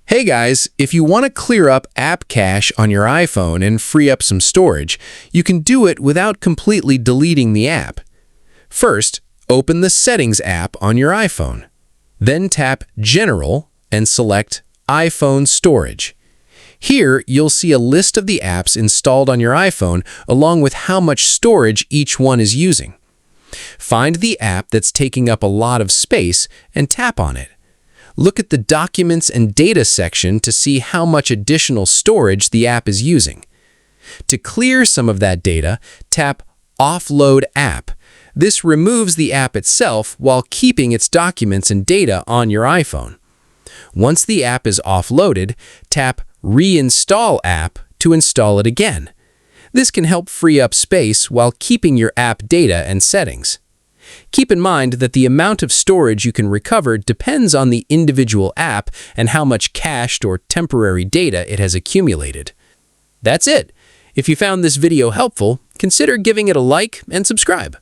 Hey guys, if you want to clear up app cache on your iPhone and free up some storage, you can do it without completely deleting the app. First, open the Settings app on your iPhone. Then tap General and select iPhone Storage. Here, you'll see a list of the apps installed on your iPhone along with how much storage each one is using. Find the app that's taking up a lot of space and tap on it. Look at the Documents and Data section to see how much additional storage the app is using. To clear some of that data, tap Offload App. This removes the app itself while keeping its documents and data on your iPhone. Once the app is offloaded, tap Reinstall App to install it again. This can help free up space while keeping your app data and settings. Keep in mind that the amount of storage you can recover depends on the individual app and how much cached or temporary data it has accumulated. That's it. If you found this video helpful, consider giving it a like and subscribe.